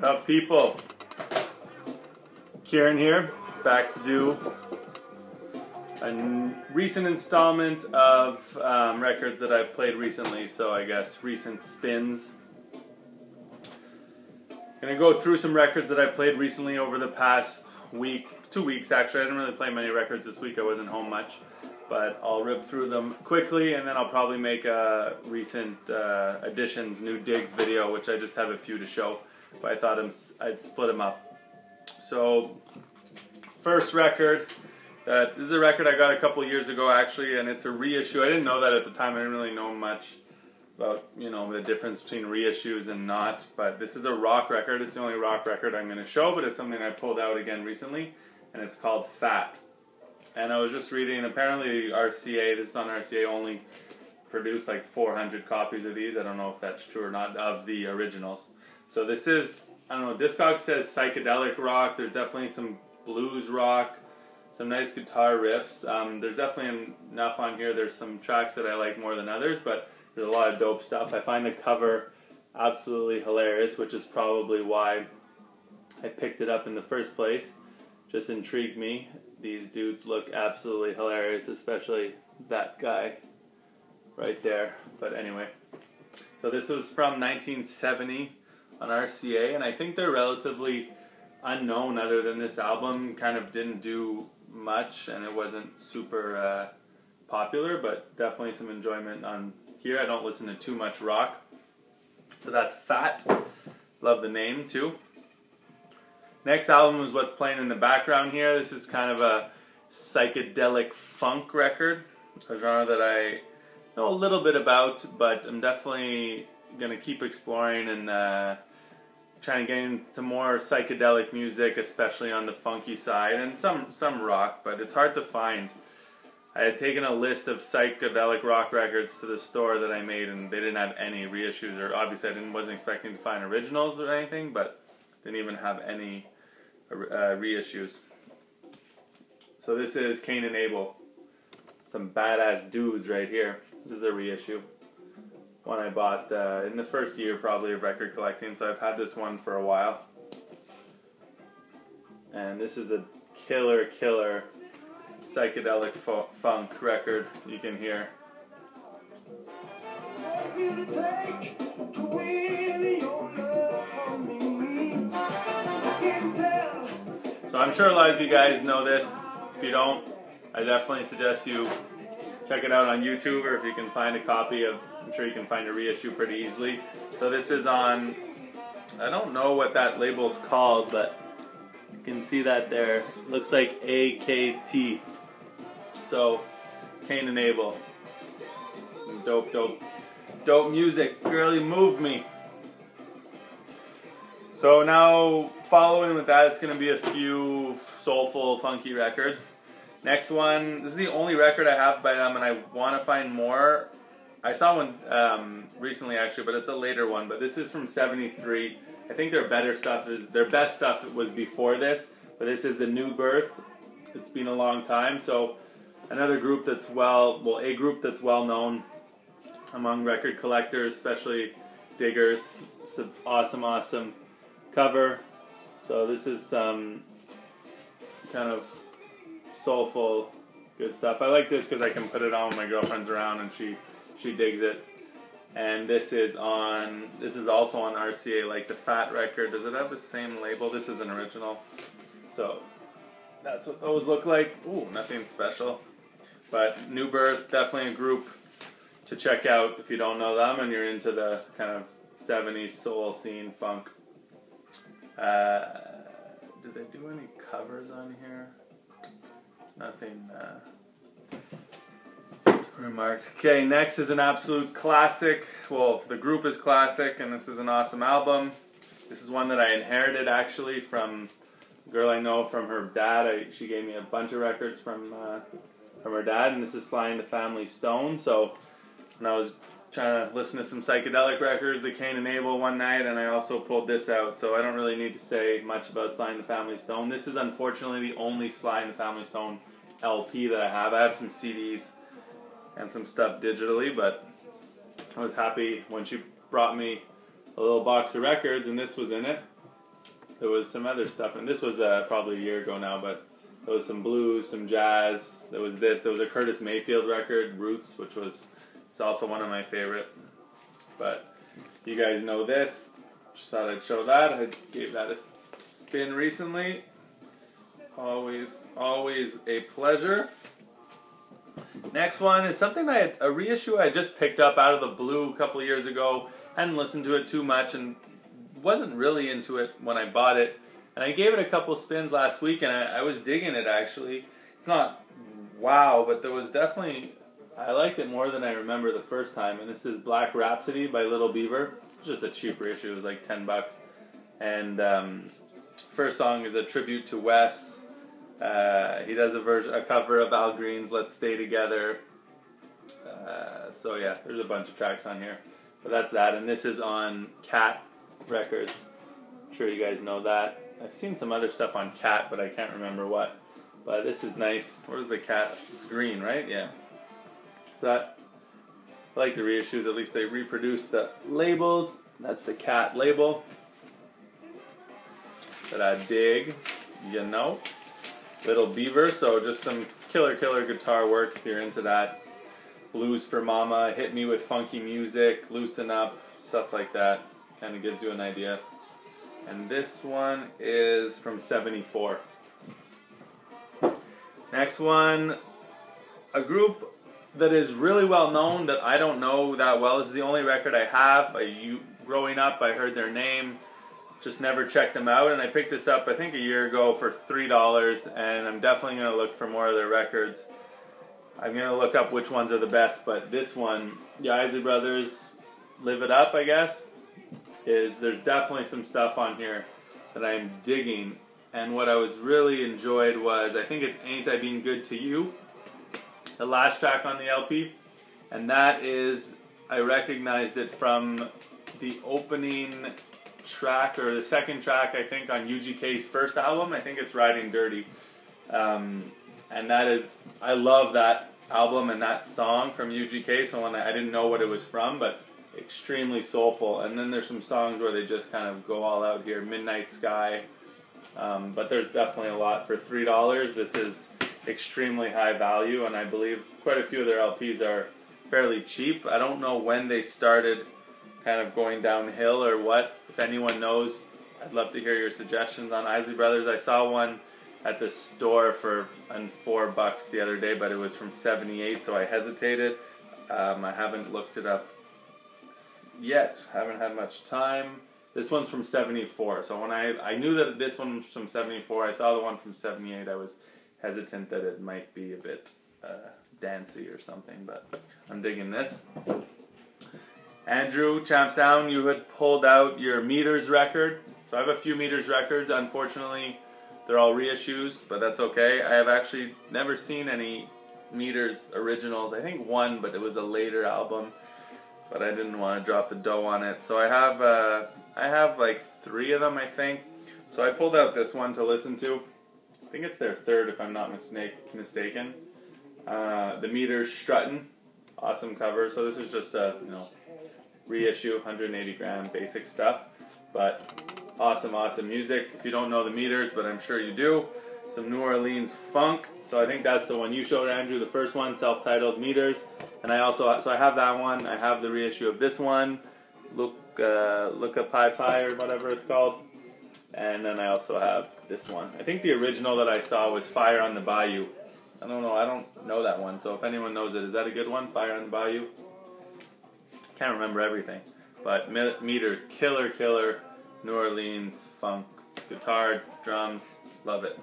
What up, people? Kieran here, back to do a recent installment of records that I've played recently, so I guess recent spins. Gonna go through some records that I played recently over the past week, 2 weeks actually. I didn't really play many records this week, I wasn't home much, but I'll rip through them quickly and then I'll probably make a recent additions, new digs video, which I just have a few to show, but I thought I'd split them up. So, first record, this is a record I got a couple years ago actually, and it's a reissue. I didn't know that at the time. I didn't really know much about, you know, the difference between reissues and not, but this is a rock record. It's the only rock record I'm going to show, but it's something I pulled out again recently, and it's called Fat. And I was just reading, apparently RCA, this is on RCA, only produced like 400 copies of these. I don't know if that's true or not, of the originals. So this is, I don't know, Discog says psychedelic rock. There's definitely some blues rock, some nice guitar riffs. There's definitely enough on here. There's some tracks that I like more than others, but there's a lot of dope stuff. I find the cover absolutely hilarious, which is probably why I picked it up in the first place. Just intrigued me. These dudes look absolutely hilarious, especially that guy right there. But anyway, so this was from 1970 on RCA, and I think they're relatively unknown other than this album. Kind of didn't do much, and it wasn't super popular, but definitely some enjoyment on here. I don't listen to too much rock. So that's Fat. Love the name too. Next album is what's playing in the background here. This is kind of a psychedelic funk record, a genre that I know a little bit about, but I'm definitely going to keep exploring and trying to get into more psychedelic music, especially on the funky side, and some rock, but it's hard to find. I had taken a list of psychedelic rock records to the store that I made, and they didn't have any reissues, or obviously I wasn't expecting to find originals or anything, but didn't even have any reissues. So this is Cain and Abel. Some badass dudes right here. This is a reissue. One I bought in the first year probably of record collecting, so I've had this one for a while. And this is a killer psychedelic funk record you can hear. So I'm sure a lot of you guys know this. If you don't, I definitely suggest you check it out on YouTube, or if you can find a copy of, I'm sure you can find a reissue pretty easily. So this is on, I don't know what that label's called, but you can see that there. It looks like AKT. So, Cain and Abel. Dope music. Really moved me. So now, following with that, it's going to be a few soulful, funky records. Next one, this is the only record I have by them, and I want to find more. I saw one recently, actually, but it's a later one. But this is from '73. I think their best stuff was before this, but this is the New Birth. It's been a long time, so another group that's a group that's well known among record collectors, especially diggers. It's an awesome cover. So this is some kind of soulful, good stuff. I like this because I can put it on when my girlfriend's around and she digs it. And this is also on RCA, like the Fat record. Does it have the same label? This is an original. So that's what those look like. Ooh, nothing special. But New Birth, definitely a group to check out if you don't know them and you're into the kind of 70s soul scene, funk. Did they do any covers on here? Nothing remarked. Okay, next is an absolute classic. Well, the group is classic, and this is an awesome album. This is one that I inherited actually from a girl I know from her dad. She gave me a bunch of records from her dad, and this is Sly and the Family Stone. So when I was trying to listen to some psychedelic records, the Cain and Abel one night, and I also pulled this out. So I don't really need to say much about Sly and the Family Stone. This is unfortunately the only Sly and the Family Stone LP that I have. I have some CDs and some stuff digitally, but I was happy when she brought me a little box of records, and this was in it. there was some other stuff, and this was probably a year ago now, but there was some blues, some jazz. There was this. There was a Curtis Mayfield record, Roots, which was it's also one of my favorite. But you guys know this. Just thought I'd show that. I gave that a spin recently. Always a pleasure. Next one is something a reissue I just picked up out of the blue a couple of years ago. Hadn't listened to it too much and wasn't really into it when I bought it. And I gave it a couple spins last week, and I was digging it, actually. It's not wow, but there was definitely... I liked it more than I remember the first time. And this is Black Rhapsody by Little Beaver. It's just a cheap reissue. It was like $10. And first song is a tribute to Wes. He does a cover of Al Green's Let's Stay Together. So yeah, there's a bunch of tracks on here. But that's that. And this is on Cat Records. I'm sure you guys know that. I've seen some other stuff on Cat, but I can't remember what. But this is nice. Where's the cat? It's green, right? Yeah. That I like the reissues. At least they reproduce the labels. That's the Cat label that I dig. You know, Little Beaver. So just some killer guitar work if you're into that. Blues for Mama. Hit me with funky music. Loosen up. Stuff like that. Kind of gives you an idea. And this one is from '74. Next one, a group that is really well known that I don't know that well. This is the only record I have. Growing up, I heard their name, just never checked them out. And I picked this up, I think, a year ago for $3. And I'm definitely going to look for more of their records. I'm going to look up which ones are the best. But this one, the Isley Brothers, Live It Up, I guess. There's definitely some stuff on here that I'm digging, and what I was really enjoyed was, I think it's Ain't I Been Good to You, the last track on the LP, and that is, I recognized it from the opening track, or the second track, I think, on UGK's first album. I think it's Riding Dirty, and that is, I love that album and that song from UGK, so when I didn't know what it was from, but extremely soulful. And then there's some songs where they just kind of go all out here. Midnight Sky. But there's definitely a lot for $3. This is extremely high value, and I believe quite a few of their LPs are fairly cheap. I don't know when they started kind of going downhill or what. If anyone knows, I'd love to hear your suggestions on Isley Brothers. I saw one at the store for $4 the other day, but it was from '78, so I hesitated. I haven't looked it up yet. Haven't had much time. This one's from '74, so when I knew that this one was from '74, I saw the one from '78, I was hesitant that it might be a bit dancey or something, but I'm digging this. Andrew, Champ Sound, you had pulled out your Meters record. So I have a few Meters records. Unfortunately, they're all reissues, but that's okay. I have actually never seen any Meters originals. I think one, but it was a later album. But I didn't want to drop the dough on it. So I have like 3 of them, I think. So I pulled out this one to listen to. I think it's their third, if I'm not mistaken. The Meters Struttin', awesome cover. So this is just a reissue, 180 gram basic stuff, but awesome music. If you don't know the Meters, but I'm sure you do, some New Orleans funk. So I think that's the one you showed, Andrew, the first one, self-titled Meters. And I have that one. I have the reissue of this one, Look a Pie Pie or whatever it's called. And then I also have this one. I think the original that I saw was Fire on the Bayou. I don't know that one. So if anyone knows it, is that a good one? Fire on the Bayou? Can't remember everything. But Meters, killer New Orleans funk, guitar, drums, love it.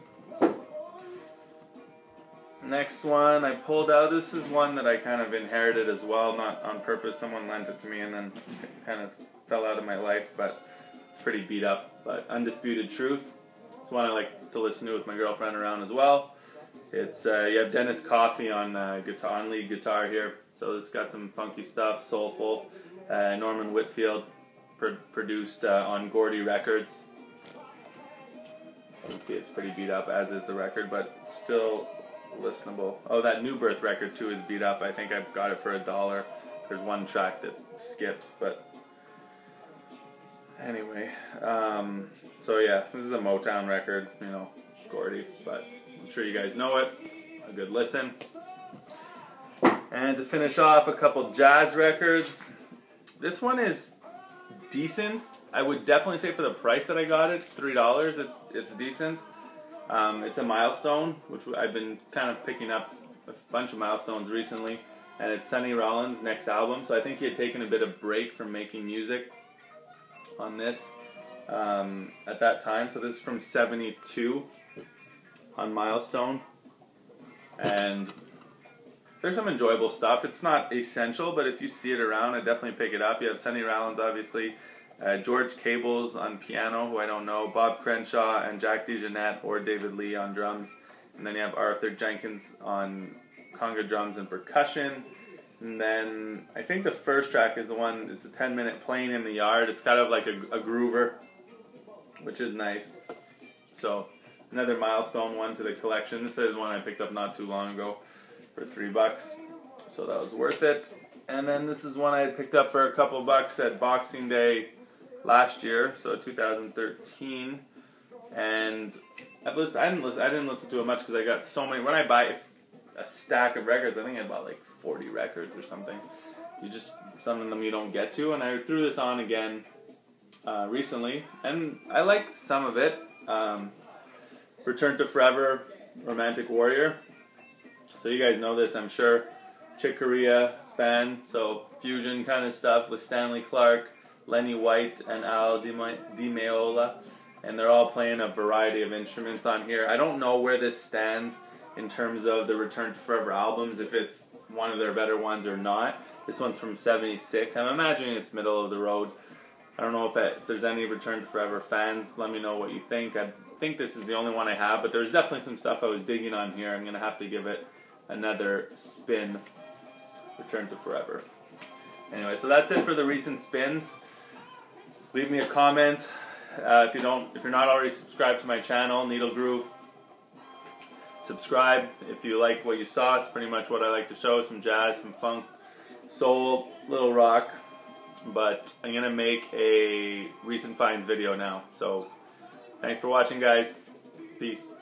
Next one I pulled out, this is one that I kind of inherited as well, not on purpose. Someone lent it to me and then it kind of fell out of my life, but it's pretty beat up. But Undisputed Truth, it's one I like to listen to with my girlfriend around as well. It's you have Dennis Coffey on lead guitar here, so it's got some funky stuff, soulful. Norman Whitfield produced on Gordy Records. You can see it's pretty beat up, as is the record, but still listenable. Oh, that New Birth record too is beat up. I think I've got it for $1. There's one track that skips, but Anyway, so yeah, this is a Motown record, you know, Gordy, but I'm sure you guys know it. A good listen. And to finish off, a couple jazz records. This one is decent. I would definitely say for the price that I got it, $3, it's decent. It's a Milestone, which I've been kind of picking up a bunch of Milestones recently, and it's Sonny Rollins' next album. So I think he had taken a bit of break from making music on this at that time. So this is from '72 on Milestone, and there's some enjoyable stuff. It's not essential, but if you see it around, I definitely pick it up. You have Sonny Rollins, obviously, George Cables on piano, who I don't know, Bob Crenshaw and Jack DeJohnette or David Lee on drums, and then you have Arthur Jenkins on conga drums and percussion. And then I think the first track is the one, it's a 10-minute Playing in the Yard. It's kind of like a groover, which is nice. So another Milestone one to the collection. This is one I picked up not too long ago for $3, so that was worth it. And then this is one I had picked up for a couple bucks at Boxing Day last year, so 2013. And I didn't listen to it much because I got so many. When I buy a stack of records, I think I bought like 40 records or something. Some of them you don't get to, and I threw this on again recently, and I like some of it. Return to Forever, Romantic Warrior. So you guys know this, I'm sure. Chick Corea span, so fusion kind of stuff with Stanley Clarke, Lenny White, and Al Di Meola, and they're all playing a variety of instruments on here. I don't know where this stands in terms of the Return to Forever albums, if it's one of their better ones or not. This one's from '76. I'm imagining it's middle of the road. I don't know if there's any Return to Forever fans. Let me know what you think. I think this is the only one I have, but there's definitely some stuff I was digging on here. I'm going to have to give it another spin. Return to Forever. Anyway, so that's it for the recent spins. Leave me a comment if you're not already subscribed to my channel, NeedleGroove. Subscribe if you like what you saw. It's pretty much what I like to show: some jazz, some funk, soul, little rock. But I'm gonna make a recent finds video now. So thanks for watching, guys. Peace.